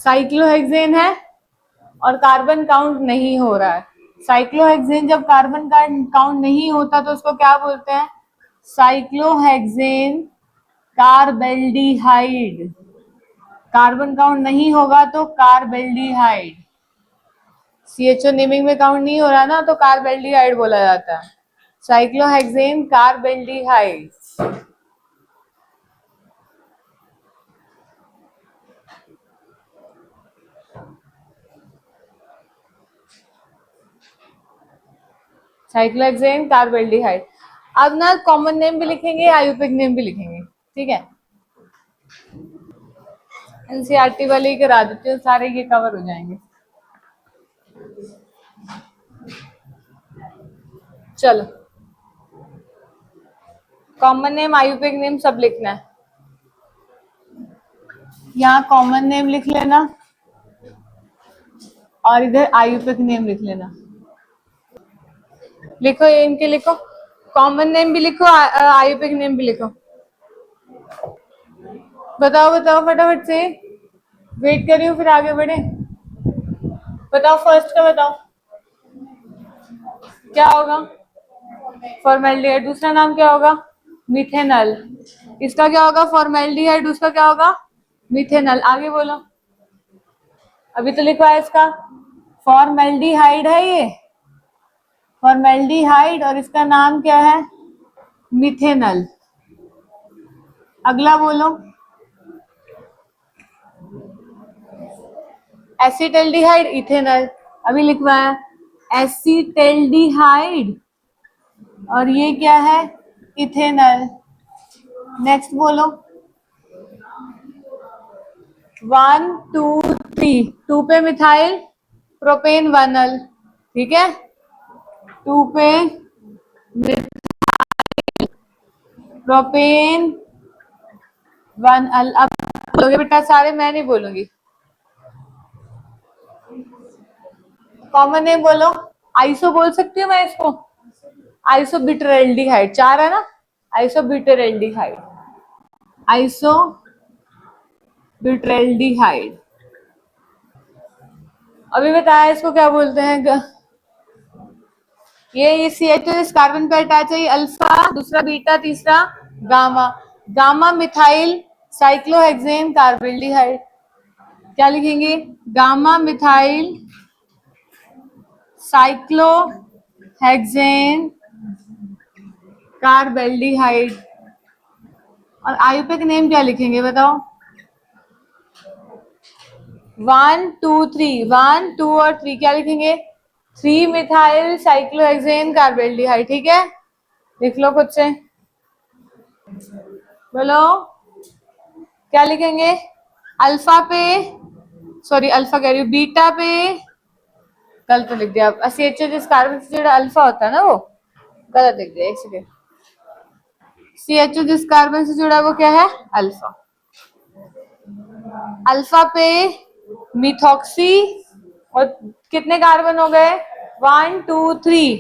Cyclohexane है और carbon count नहीं हो रहा है। साइक्लोहेक्सेन जब कार्बन काउंट नहीं होता तो उसको क्या बोलते हैं? Cyclohexane carbaldehyde. कार्बन काउंट नहीं होगा तो कार्बेल्डिहाइड। CHO नेमिंग में काउंट नहीं हो रहा ना, तो कार्बेल्डिहाइड बोला जाता है। Cyclohexane carbaldehyde. Cyclohexane carbaldehyde. अब ना कॉमन नेम भी लिखेंगे, आयुर्वेदिक नेम भी लिखेंगे, ठीक है? एनसीईआरटी वाले करा देते हो, सारे ये कवर हो जाएंगे। चलो, कॉमन नेम आयुर्वेदिक नेम सब लिखना है। यहाँ कॉमन नेम लिख लेना और इधर आयुर्वेदिक नेम लिख लेना। लिखो, ये इनके लिखो, कॉमन नेम भी लिखो, आयुर्वेदिक नेम भी लिखो। बताओ बताओ फटाफट से, वेट कर रही हूँ, फिर आगे बढ़े। बताओ, फर्स्ट का बताओ क्या होगा? फॉर्मेल्डिहाइड। दूसरा नाम क्या होगा? मिथेनल। इसका क्या होगा? फॉर्मेल्डिहाइड। उसका क्या होगा? मिथेनल। आगे बोलो, अभी तो लिखवा है इसका। फॉर्मेल्डिहाइड है ये, फॉर्मेल्डिहाइड, और इसका नाम क्या है? मिथेनल। अगला बोलो, एसिटल्डिहाइड, इथेनल। अभी लिखवाया एसिटल्डिहाइड, और ये क्या है? इथेनल। नेक्स्ट बोलो, 1 2 3। 2 पे मिथाइल प्रोपेन 1 ठीक है? 2 पे प्रोपेन 1 अब बोलोगे बेटा सारे, मैं नहीं बोलूंगी। कॉमन नेम बोलो। आइसो बोल सकती हूँ मैं इसको, आइसोब्यूटाइलडिहाइड। 4 है ना, आइसोब्यूटाइलडिहाइड, आइसोब्यूटाइलडिहाइड। अभी बताया इसको क्या बोलते हैं? ये CH2 इस कार्बन पे अटैच है, ये अल्फा, दूसरा बीटा, तीसरा gamma. Gamma methyl cyclohexane carbaldehyde. क्या लिखेंगे? Gamma methyl cyclohexane carbaldehyde. और आयुर्वेदिक नेम क्या लिखेंगे बताओ? 1 2 3, 1 2 और 3 क्या लिखेंगे? 3 मिथाइल साइक्लोहेक्सेन कार्बेल्डिहाइड। ठीक है, लिख लो खुद से, बोलो क्या लिखेंगे? अल्फा पे, सॉरी अल्फा कह रही हूँ, बीटा पे, गलत तो लिख दिया आप। CH जिस कार्बन से जुड़ा अल्फा होता है ना, वो गलत लिख दिया, एक सेकेंड। CH जिस कार्बन से जुड़ा वो क्या है? अल्फा। अल्फा पे मिथॉक्सी, और कितने कार्बन हो गए? 1 2 3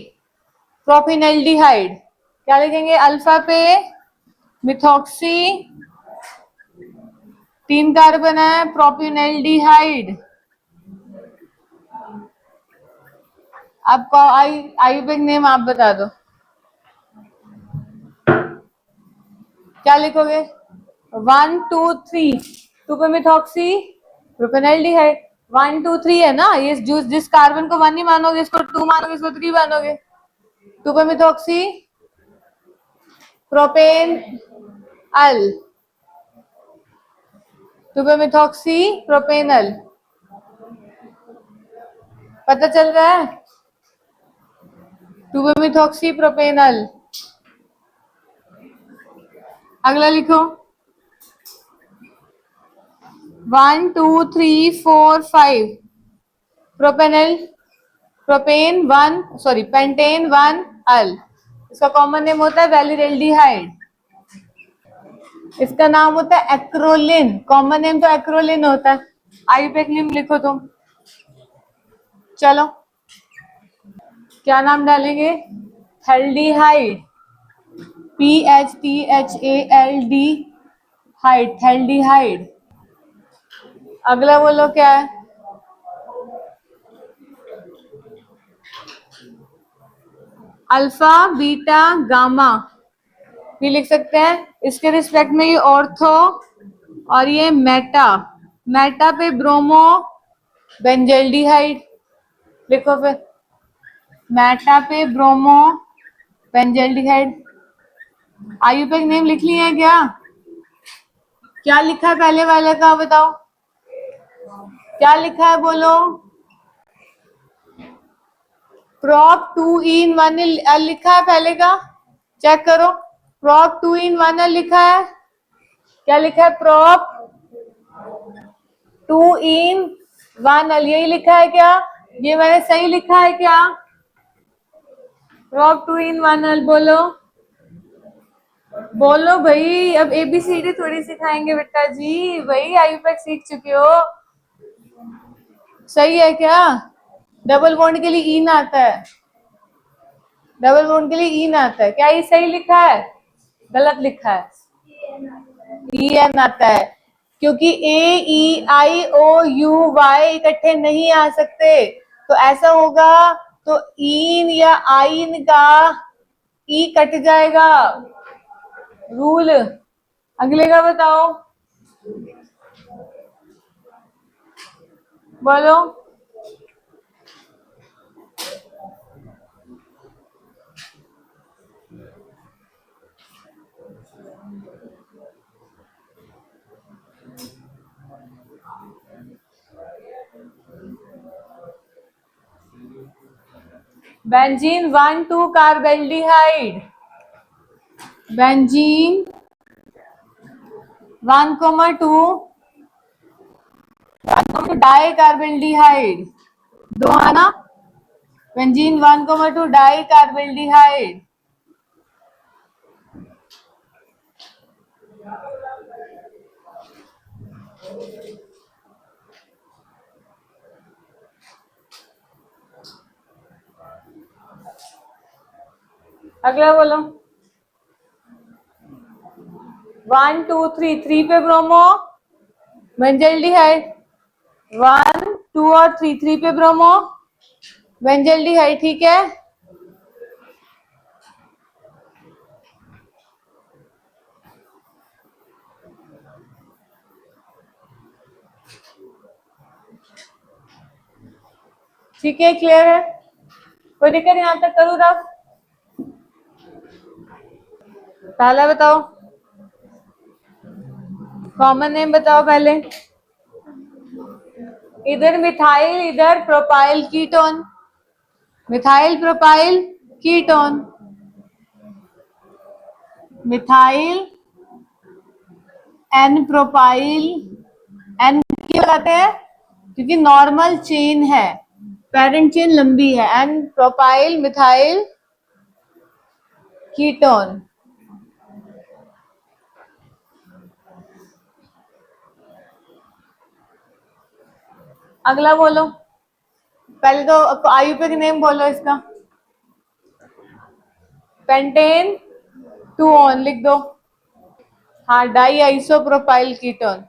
प्रोपिनल्डिहाइड। क्या लिखेंगे? अल्फा पे मिथॉक्सी, 3 कार्बन है, प्रोपिनल्डिहाइड। आपको आयुर्वेदिक नेम आप बता दो, क्या लिखोगे? 1 2 3, 2 पे मिथॉक्सी, प्रोपेनल्डिहाइड। 1 2 3 है ना, ये जिस कार्बन को 1 ही मानोगे, इसको 2 मानोगे, इसको 3 मानोगे। 2 पे मिथॉक्सी, प्रोपेन अल, 2 पे मिथॉक्सी, प्रोपेनल। पता चल रहा है? 2 पे मिथॉक्सी, प्रोपेनल। अगला लिखो, 1 2 3 4 5 प्रोपेनल, प्रोपेन 1, सॉरी पेंटेन 1 अल। इसका कॉमन नेम होता है वैलिडेल्डिहाइड। इसका नाम होता है एक्रोलिन। कॉमन नेम तो एक्रोलिन होता है। आयुर्वेदिक नेम लिखो तुम। चलो, क्या नाम डालेंगे? थैल्डिहाइड, PHTHALD हाइड, थैल्डिहाइड। अगला बोलो क्या है? अल्फा, बीटा, गामा भी लिख सकते हैं। इसके रिस्पेक्ट में ये ऑर्थो और ये मेटा। मेटा पे ब्रोमो बेंजल्डिहाइड लिखो फिर। मेटा पे ब्रोमो बेंजल्डिहाइड। आयुपेक नेम लिख लिए हैं क्या? क्या लिखा है पहले वाले का बताओ, क्या लिखा है बोलो। प्रॉप 2 in 1 लिखा है पहले का, चेक करो। प्रॉप 2 in 1 लिखा है। क्या लिखा है? प्रॉप 2 in 1 यही लिखा है क्या? ये मैंने सही लिखा है क्या? प्रॉप 2 in 1 बोलो, बोलो भाई। अब एबीसीडी थोड़ी सिखाएंगे बेटा जी, भाई आयुपेक सीख चुके हो। सही है क्या? डबल बॉन्ड के लिए इन आता है, डबल बॉन्ड के लिए इन आता है। क्या ये सही लिखा है? गलत लिखा है, ई एन आता है। क्योंकि ए ई आई ओ यू वाई इकट्ठे नहीं आ सकते, तो ऐसा होगा तो इन या आइन का ई कट जाएगा, रूल। अगले का बताओ, बोलो। Benzene 1,2 carbaldehyde, benzene 1,2 di carbaldehyde, दो है ना। Benzene 1,2 di carbaldehyde. अगला बोलो। 1 2 3, 3 पे ब्रोमो बेंजल्डिहाइड। 1 2 और 3, 3 पे ब्रोमो बेंजल्डिहाइड, ठीक है। ठीक है, क्लियर है? कोई दिक्कत यहां तक करूँ रब? पहला बताओ, कॉमन नेम बताओ पहले। इधर मिथाइल, इधर propyl ketone, methyl propyl ketone, methyl n propyl. N क्यों लगाते हैं? क्योंकि नॉर्मल चेन है, पेरेंट चेन लंबी है। N propyl methyl ketone. अगला बोलो, पहले तो आयुपेक नेम बोलो इसका। पेंटेन 2 ऑन लिख दो। हाँ, डाई आइसोप्रोपाइल कीटोन।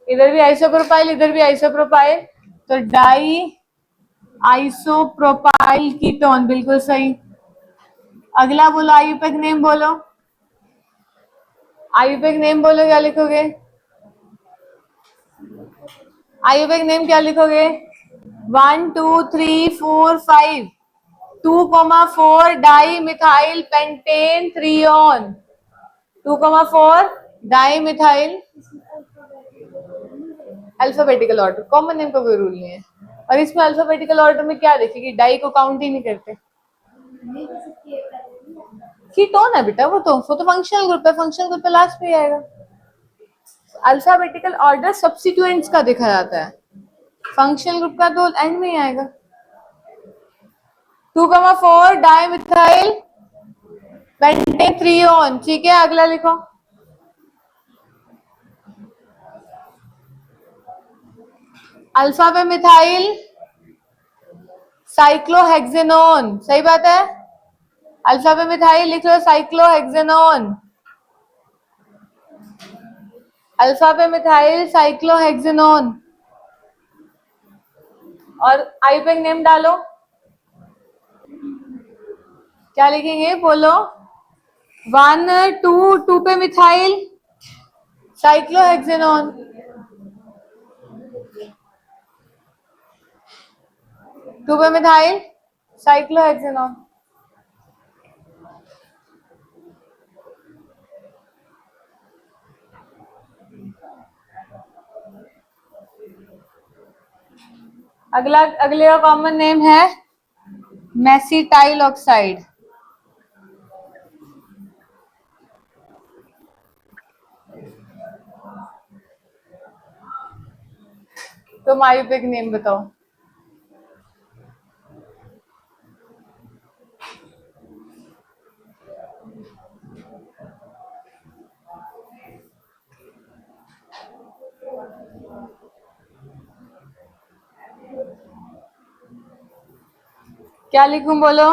इधर भी आइसोप्रोपाइल, इधर भी आइसोप्रोपाइल, तो डाई आइसोप्रोपाइल कीटोन, बिल्कुल सही। अगला बोलो, आयुपेक नेम बोलो। आयुपेक नेम बोलो, क्या लिखोगे? आयुपेक नेम क्या लिखोगे? 1 2 3 4 5, 2,4 di methyl pentene 3 on, 2,4 di methyl. Alphabetical order, common name का कोई रूल नहीं है। और इसमें अल्फाबेटिकल ऑर्डर में क्या देखेगी, डाई को काउंट ही नहीं करते। कीटोन है बेटा, वो तो फंक्शनल ग्रुप है, फंक्शनल ग्रुप पे लास्ट में आएगा। अल्फाबेटिकल ऑर्डर सब्स्टिट्यूएंट्स का देखा जाता है, फंक्शनल ग्रुप का तो एंड में ही आएगा। 2,4 डाई मिथाइल पेंटेन 3 ऑन, ठीक है। अगला लिखो, अल्फा पे मिथाइल साइक्लोहेक्सेनोन, सही बात है। अल्फा पे मिथाइल लिख लो साइक्लोहेक्सेनोन, अल्फा पे मिथाइल साइक्लोहेक्सेनोन। और आईयूपीएक नेम डालो, क्या लिखेंगे बोलो। 1 2 पे मिथाइल साइक्लोहेक्सेनॉन, 2 पे मिथाइल साइक्लोहेक्सेनॉन। अगले का कॉमन नेम है मेसिटाइल ऑक्साइड। तुम आईयूपीएक नेम बताओ। क्या लिखूं बोलो।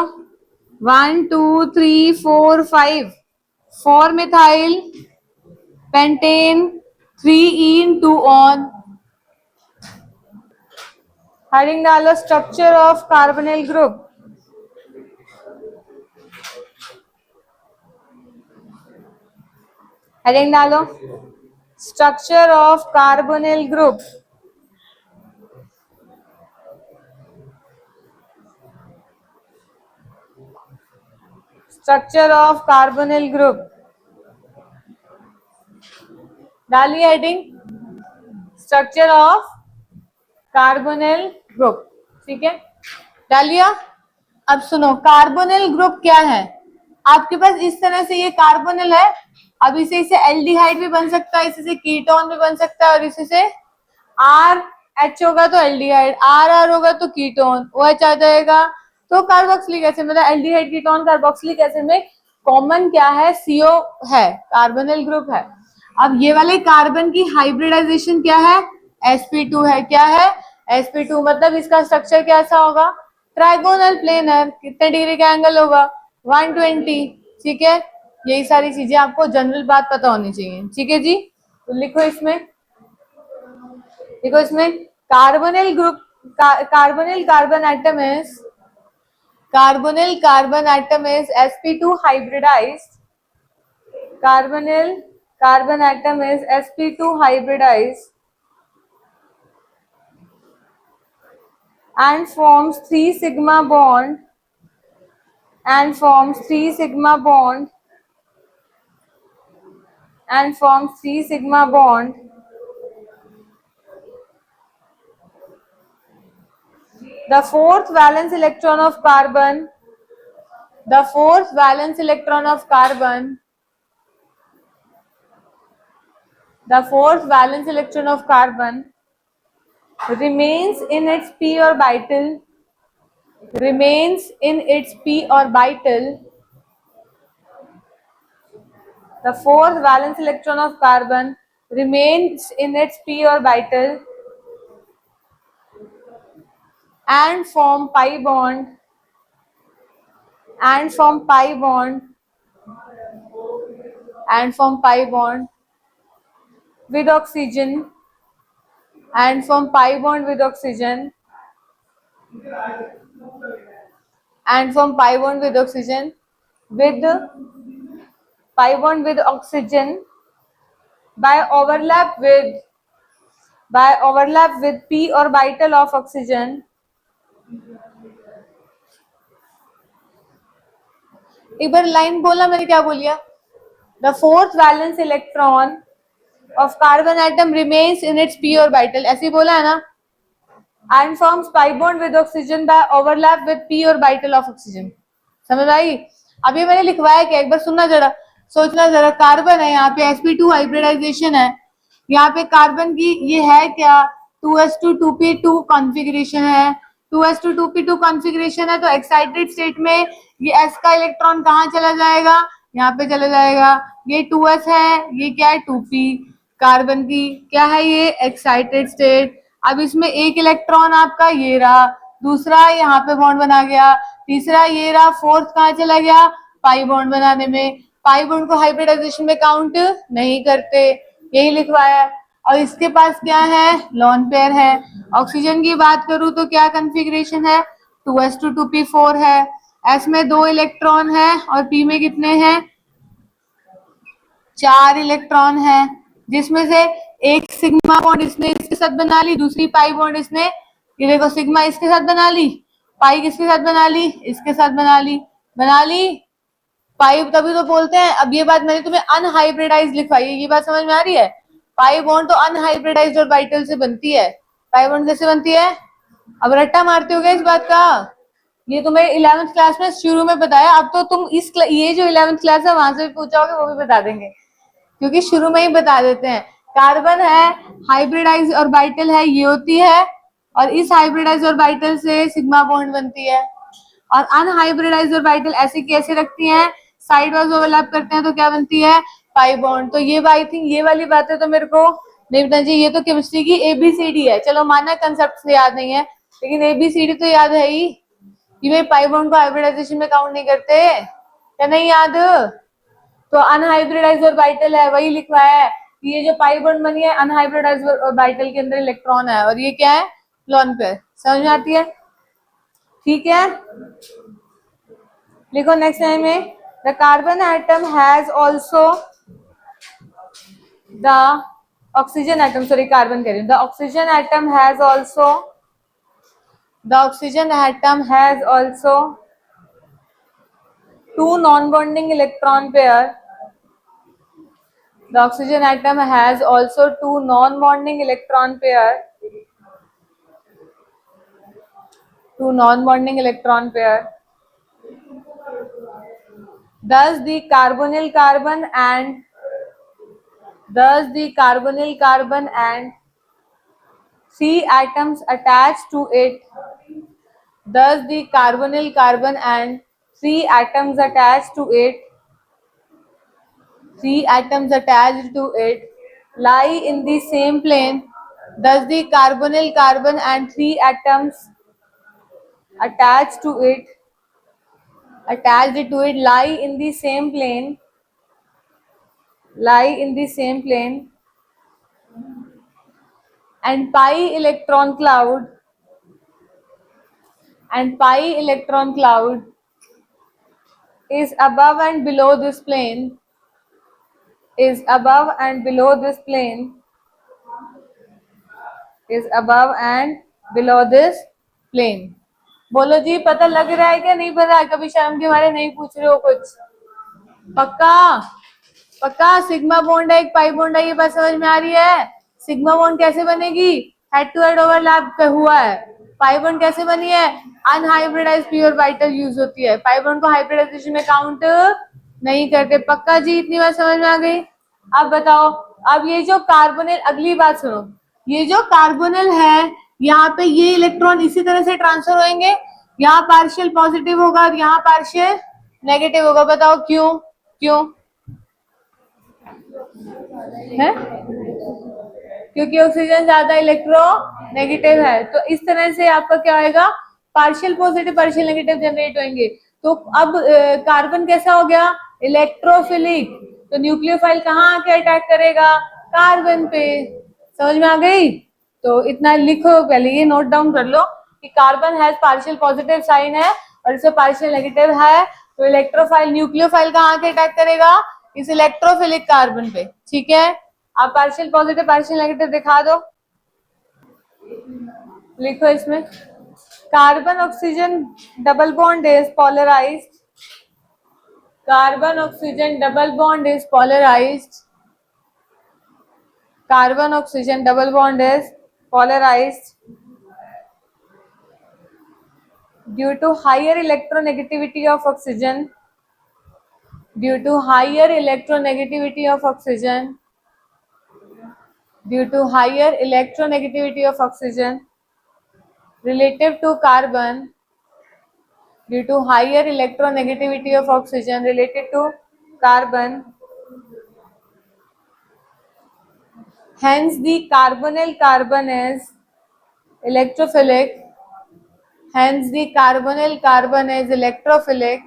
1 2 3 4 5, 4 methyl pentene 3 ene 2 one. Heading डालो structure of carbonyl group. Heading डालो structure of carbonyl group. Structure of carbonyl group डालिए heading, structure of carbonyl group. ठीक है, डालिया। अब सुनो, कार्बोनिल ग्रुप क्या है। आपके पास इस तरह से ये कार्बोनिल है, अब इसे एल्डिहाइड भी बन सकता है, इसे कीटोन भी बन सकता है, और इसे आर एच होगा तो एल्डिहाइड, आर आर होगा तो कीटोन, ओ एच आ जाएगा तो कार्बोक्सिलिक एसिड। मतलब एल्डिहाइड कीटोन कार्बोक्सिलिक एसिड में कॉमन क्या है, सीओ है, कार्बोनिल ग्रुप है। अब ये वाले कार्बन की हाइब्रिडाइजेशन क्या है, sp2 है। क्या है, sp2। मतलब इसका स्ट्रक्चर कैसा होगा, ट्राइगोनल प्लेनर। कितने डिग्री का एंगल होगा, 120। ठीक है, यही सारी चीजें आपको जनरल बात पता होनी चाहिए। ठीक है जी, तो लिखो इसमें, देखो इसमें carbonyl group, carbonyl carbon atom is, carbonyl carbon atom is sp2 hybridized, carbonyl carbon atom is sp2 hybridized and forms 3 sigma bond, and forms 3 sigma bond, and forms 3 sigma bond the fourth valence electron of carbon, the fourth valence electron of carbon, the fourth valence electron of carbon remains in its p orbital, remains in its p orbital, the fourth valence electron of carbon remains in its p orbital and form pi bond, and form pi bond, and form pi bond with oxygen, and form pi bond with oxygen, and form pi bond with oxygen, with pi bond with oxygen by overlap with p orbital of oxygen. एक बार line बोला मैंने, क्या बोलिया, the fourth valence electron of carbon atom remains in its p orbital, ऐसे ही बोला है ना, and forms pi bond with oxygen by overlap with p orbital of oxygen। समझ आई। अभी मैंने लिखवाया क्या, एक बार सुनना जरा, सोचना जरा। कार्बन है, यहाँ पे sp2 हाइब्रिडाइजेशन है, यहाँ पे कार्बन की ये है क्या, 2s2 2p2 कॉन्फ़िगरेशन है, 2s2 2p2 कॉन्फ़िगरेशन है, तो एक्साइटेड स्टेट में ये s का इलेक्ट्रॉन कहाँ चला जाएगा, यहाँ पे चला जाएगा। ये 2s है, ये क्या है 2p, कार्बन की क्या है ये एक्साइटेड स्टेट। अब इसमें एक इलेक्ट्रॉन आपका ये रहा, दूसरा यहाँ पे बॉन्ड बना गया, तीसरा ये रहा, फोर्थ कहाँ चला गया, पाई बॉन्ड बनाने में। पाई बॉन्ड को हाइब्रिडाइजेशन में काउंट नहीं करते, यही लिखवाया है। और इसके पास क्या है, लोन पेयर है। ऑक्सीजन की बात करूं तो क्या कॉन्फ़िगरेशन है, 2s2 2p4 है। s में 2 इलेक्ट्रॉन है और p में कितने हैं, 4 इलेक्ट्रॉन है, जिसमें से एक सिग्मा बॉन्ड इसने इसके साथ बना ली, दूसरी पाई बॉन्ड इसने, ये देखो सिग्मा इसके साथ बना ली, पाई किसके साथ बना ली, इसके साथ बना ली पाई, तभी तो बोलते हैं। अब ये बात मैंने तुम्हें अनहाइब्रिडाइज लिखवाई है, ये बात समझ में आ रही है। पाई बॉन्ड तो अनहाइब्रिडाइज्ड ऑर्बिटल से बनती है। पाई बॉन्ड कैसे बनती है, अब रट्टा मारते हो गए इस बात का, ये तुम्हें 11th क्लास में शुरू में बताया। अब तो तुम ये जो 11th क्लास है वहां से भी पूछोगे वो भी बता देंगे, क्योंकि शुरू में ही बता देते हैं। कार्बन है, हाइब्रिडाइज ऑर्बिटल है, ये होती है, और इस हाइब्रिडाइज ऑर्बिटल से सिग्मा बॉन्ड बनती है। और अनहाइब्रिडाइज ऑर्बिटल ऐसे कैसे रखती हैं, साइड वाइज ओवरलैप करते हैं तो क्या बनती है, पाई बॉन्ड। तो ये आई थिंक ये वाली बातें तो मेरे को नहीं बतानी चाहिए, ये तो केमिस्ट्री की एबीसीडी है। चलो माना कंसेप्ट से याद नहीं है, लेकिन एबीसीडी तो याद है ही कि भाई पाई बॉन्ड को हाइब्रिडाइजेशन में काउंट नहीं करते, क्या नहीं याद। तो अनहाइब्रिडाइज ऑर्बिटल है, वही लिखवाया है कि ये जो पाई बॉन्ड बनी है अनहाइब्रिडाइज ऑर्बिटल के अंदर इलेक्ट्रॉन है, और ये क्या है, लोन पेयर। समझ में आती है, ठीक है। लिखो नेक्स्ट लाइन में, the carbon atom has also the oxygen atom, sorry carbon कह रही हूँ, the oxygen atom has also, the oxygen atom has also 2 non-bonding electron pair. The oxygen atom has also 2 non-bonding electron pair. 2 non-bonding electron pair. Thus the carbonyl carbon and C atoms attached to it. Thus the carbonyl carbon and C atoms attached to it. C atoms attached to it lie in the same plane. Thus the carbonyl carbon and 3 atoms attached to it lie in the same plane, and pi electron cloud is above and below this plane, is above and below this plane. बोलो जी, पता लग रहा है क्या नहीं पता, कभी शर्म के मारे नहीं पूछ रहे हो कुछ, पक्का सिग्मा बॉन्ड है, एक पाई बॉन्ड है, ये बात समझ में आ रही है। सिग्मा बॉन्ड कैसे बनेगी, हेड टू हेड ओवरलैप हुआ है। पाई बॉन्ड कैसे बनी है, अनहाइब्रिडाइज्ड पी ऑर्बिटल यूज होती है, पाई बॉन्ड को हाइब्रिडाइजेशन में काउंट नहीं करते। पक्का जी, इतनी बात समझ में आ गई। अब बताओ, अब ये जो कार्बोनिल, अगली बात सुनो, ये जो कार्बोनिल है यहाँ पे ये इलेक्ट्रॉन इसी तरह से ट्रांसफर होंगे, यहाँ पार्शियल पॉजिटिव होगा और यहाँ पार्शियल नेगेटिव होगा। बताओ क्यों, है, क्योंकि ऑक्सीजन ज्यादा इलेक्ट्रो नेगेटिव है। तो इस तरह से आपका क्या होगा, partial positive partial negative generate होंगे। तो अब कार्बन कैसा हो गया, इलेक्ट्रोफिलिक, तो न्यूक्लियोफाइल कहाँ आके अटैक करेगा, कार्बन पे। समझ में आ गई। तो इतना लिखो, पहले ये नोट डाउन कर लो कि carbon has partial positive sign है और इसमें पार्शियल नेगेटिव है, तो इलेक्ट्रोफाइल न्यूक्लियोफाइल कहाँ आके अटैक करेगा, इस इलेक्ट्रोफिलिक कार्बन पे। ठीक है, आप पार्शियल पॉजिटिव पार्शियल नेगेटिव दिखा दो, लिखो इसमें, carbon oxygen double bond is polarised, carbon oxygen double bond is polarised, carbon oxygen double bond is polarized due to higher electronegativity of oxygen, due to higher electronegativity of oxygen, due to higher electronegativity of oxygen relative to carbon, due to higher electronegativity of oxygen related to carbon, hence the carbonyl carbon is electrophilic, hence the carbonyl carbon is electrophilic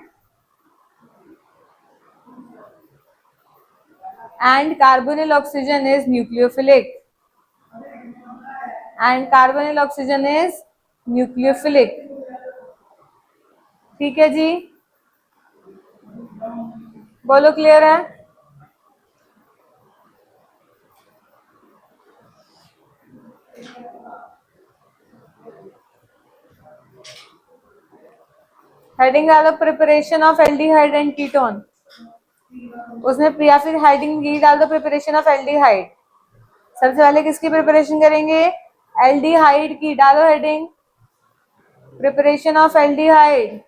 and carbonyl oxygen is nucleophilic. And carbonyl oxygen is nucleophilic. ठीक है जी, बोलो clear है? Heading डालो preparation of aldehyde and ketone, उसमें या फिर heading ये डाल दो प्रिपरेशन ऑफ एल्डिहाइड। सबसे पहले किसकी प्रिपरेशन करेंगे? एल्डिहाइड की। डालो हेडिंग प्रिपरेशन ऑफ एल्डिहाइड।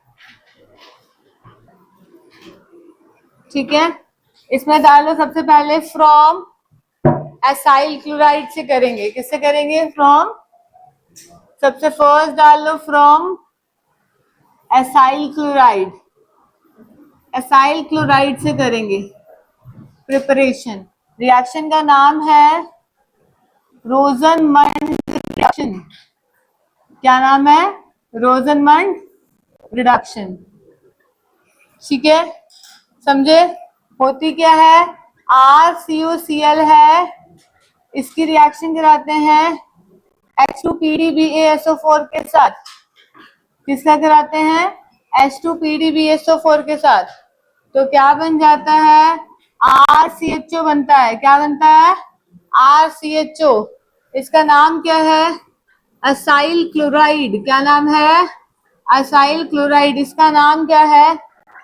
ठीक है, इसमें डालो सबसे पहले फ्रॉम एसाइल क्लोराइड से करेंगे। किससे करेंगे? फ्रॉम, सबसे फर्स्ट डाल लो from acyl chloride. Acyl chloride से करेंगे प्रिपरेशन। रिएक्शन का नाम है रोजनमंड रिएक्शन। क्या नाम है? रोजनमंड रिडक्शन। ठीक है, समझे? होती क्या है? RCOCl है, इसकी रिएक्शन कराते हैं H2PDBaSO4 के साथ। किसका कराते हैं? H2PDBaSO4 के साथ। तो क्या बन जाता है? RCHO बनता है। क्या बनता है? RCHO। इसका नाम क्या है? Acyl chloride. क्या नाम है? Acyl chloride. इसका नाम क्या है?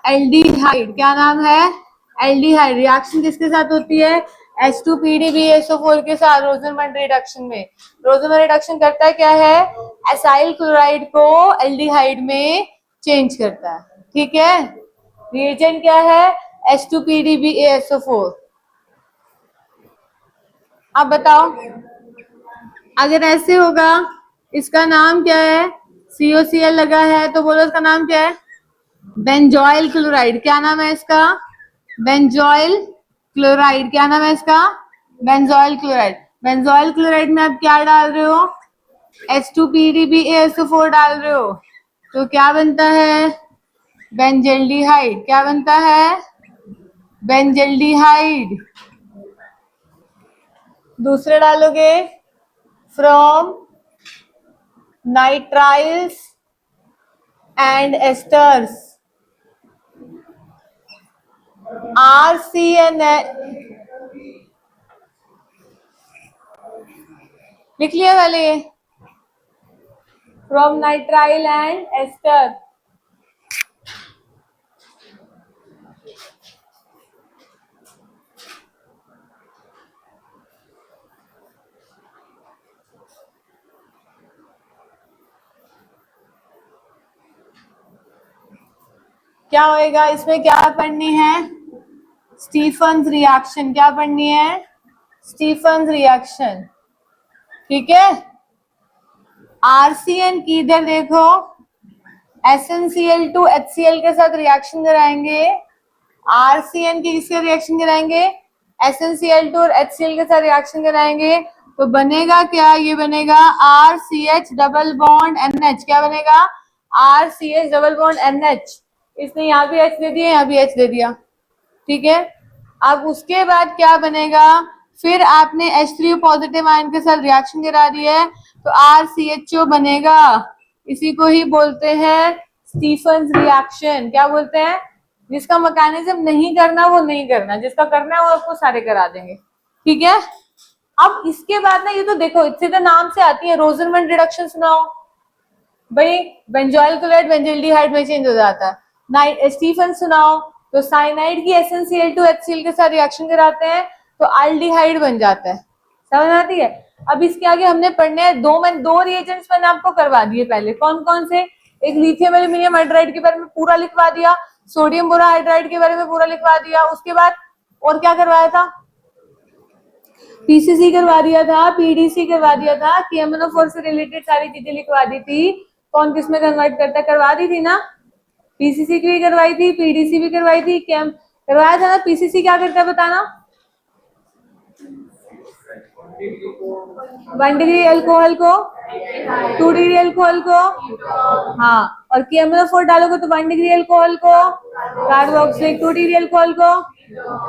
एल्डिहाइड। क्या नाम है? एल्डिहाइड। रिएक्शन किसके साथ होती है? H2PDBaSO4 के साथ रोजनमंड रिडक्शन में। रोजनमंड रिडक्शन करता क्या है? एसाइल क्लोराइड को एल्डिहाइड में चेंज करता है। ठीक है, रिएजेंट क्या है? H2PDBaSO4। अब बताओ, अगर ऐसे होगा, इसका नाम क्या है? COCl लगा है तो बोलो इसका नाम क्या है? Benzoyl chloride. क्या नाम है इसका? Benzoyl chloride. क्या नाम है इसका? Benzoyl chloride. बेंजोइल क्लोराइड में आप क्या डाल रहे हो? H2PDBaSO4 डाल रहे हो, तो क्या बनता है? बेंजल्डिहाइड। क्या बनता है? बेंजल्डिहाइड। दूसरे डालोगे from nitriles and asters. RCN लिख लिया पहले ये, फ्रॉम नाइट्राइल एंड एस्टर। क्या होएगा इसमें? क्या पढ़नी है? Stephen's reaction. क्या पढ़नी है? Stephen's reaction. ठीक है, RCN की इधर देखो, SnCl2 HCl के साथ रिएक्शन कराएंगे। RCN की किसके रिएक्शन कराएंगे? SnCl2 और HCl के साथ रिएक्शन कराएंगे। तो बनेगा क्या? ये बनेगा RCH डबल बॉन्ड NH। क्या बनेगा? RCH double bond NH। इसने यहाँ भी H दे दिया, यहाँ भी H दे दिया। ठीक है, अब उसके बाद क्या बनेगा? फिर आपने H3O पॉजिटिव आयन के साथ रिएक्शन करा दी है, तो RCHO बनेगा। इसी को ही बोलते हैं स्टीफन्स रिएक्शन। क्या बोलते हैं? जिसका मैकेनिज्म नहीं करना वो नहीं करना, जिसका करना है वो आपको सारे करा देंगे। ठीक है, अब इसके बाद ना, ये तो देखो सीधे नाम से आती है, रोजनमंड रिडक्शन सुनाओ भाई। बेंजोइल क्लोराइड बेंजल्डिहाइड में चेंज हो जाता है। स्टीफन सुनाओ, तो साइनाइड की SnCl2 HCl के साथ रिएक्शन कराते हैं तो एल्डिहाइड बन जाता है। समझ आती है? अब इसके आगे हमने पढ़ने हैं दो रिएजेंट्स मैंने आपको करवा दिए पहले। कौन कौन से? एक लिथियम एल्यूमिनियम हाइड्राइड के बारे में पूरा लिखवा दिया, सोडियम बोराहाइड्राइड के बारे में पूरा लिखवा दिया। उसके बाद और क्या करवाया था? PCC करवा दिया था, PDC करवा दिया था, KMnO4 से रिलेटेड सारी चीजें लिखवा दी थी। कौन किस में कन्वर्ट करता है करवा दी थी ना। PCC की भी करवाई थी, PDC भी करवाई थी, केम करवाया था ना। PCC क्या करता है बताना? 1 डिग्री अल्कोहल को 2 डिग्री अल्कोहल को, हाँ, और KMnO4 डालोगे तो 1 डिग्री अल्कोहल को कार्बोक्सिलिक, 2 डिग्री अल्कोहल को।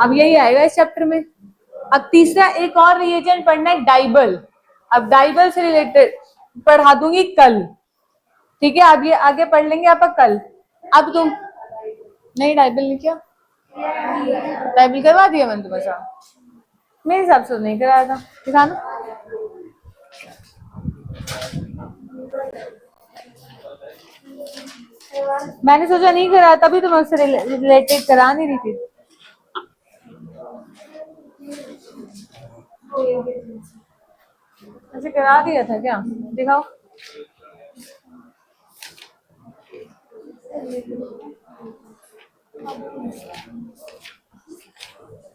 अब यही आएगा इस चैप्टर में। अब तीसरा एक और रिएजेंट पढ़ना है, डाइबल। अब डाइबल से रिलेटेड पढ़ा दूंगी कल, ठीक है? अब ये आगे पढ़ लेंगे आप कल। अब तुम नहीं डाइबल नहीं किया, डाइबल करवा दिया मैंने तुम्हारे साथ, मेरे हिसाब से तो नहीं कराया था, दिखाना। मैंने सोचा नहीं कराया, तभी तो मैं उससे रिलेटेड करा नहीं रही थी। अच्छा करा दिया था क्या? दिखाओ।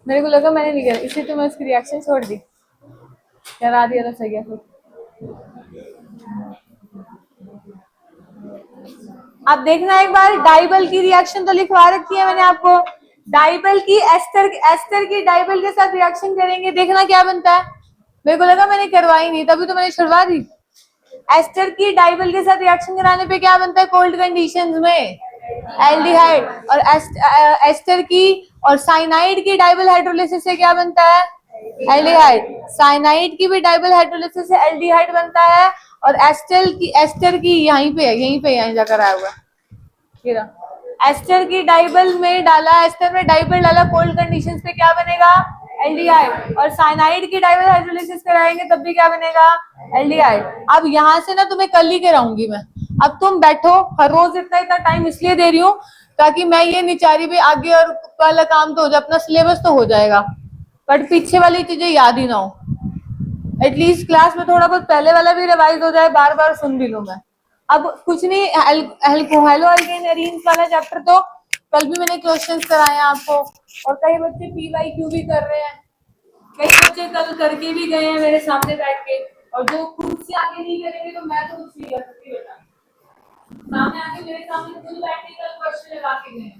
मेरे को लगा मैंने नहीं करा, इसलिए तो मैं उसकी रिएक्शन छोड़ दी। करा दिया तो सही है फिर। अब देखना एक बार, डाइबल की रिएक्शन तो लिखवा रखी है मैंने आपको। डाइबल की एस्टर, एस्टर की डाइबल के साथ रिएक्शन करेंगे, देखना क्या बनता है। मेरे को लगा मैंने करवाई नहीं, तभी तो मैंने छुड़वा दी। एस्टर की डाइबल के साथ रिएक्शन कराने पे क्या बनता है कोल्ड कंडीशंस में? एल्डिहाइड। और एस्टर की और साइनाइड की डाइबल हाइड्रोलिसिस से क्या बनता है? एल्डिहाइड। साइनाइड की भी डाइबल हाइड्रोलिसिस से एल्डिहाइड बनता है। और एस्टर की यहीं पे है, यहीं पे यहीं जाकर आया हुआ है। एस्टर की डाइबल में डाला, एस्टर में डाइबल डाला कोल्ड कंडीशंस पे, क्या बनेगा? एल्डिहाइड। और साइनाइड की डाइबल हाइड्रोलिसिस कराएंगे तब भी क्या बनेगा? एल्डिहाइड। अब यहाँ से ना तुम्हें कल ही कराऊंगी मैं। अब तुम बैठो, हर रोज इतना इतना टाइम इसलिए दे रही हूँ ताकि मैं ये नहीं चाह रही भी आगे और वाला काम तो हो जाए, अपना सिलेबस तो हो जाएगा, बट पीछे वाली चीजें याद ही ना हो। एटलीस्ट क्लास में थोड़ा बहुत पहले वाला भी रिवाइज हो जाए, बार बार सुन भी लूं मैं। अब कुछ नहीं, हेलो अल्केन एरीन्स वाला चैप्टर तो कल भी मैंने क्वेश्चंस कराए हैं आपको, और कई बच्चे PYQ भी कर रहे हैं, कई बच्चे कल करके भी गए हैं मेरे सामने बैठ के। और जो खुद से आगे नहीं करेंगे तो मैं तो कुछ नहीं कर सकती बेटा। सामने आके मेरे सामने खुद बैठ के कल क्वेश्चन लगा के गए।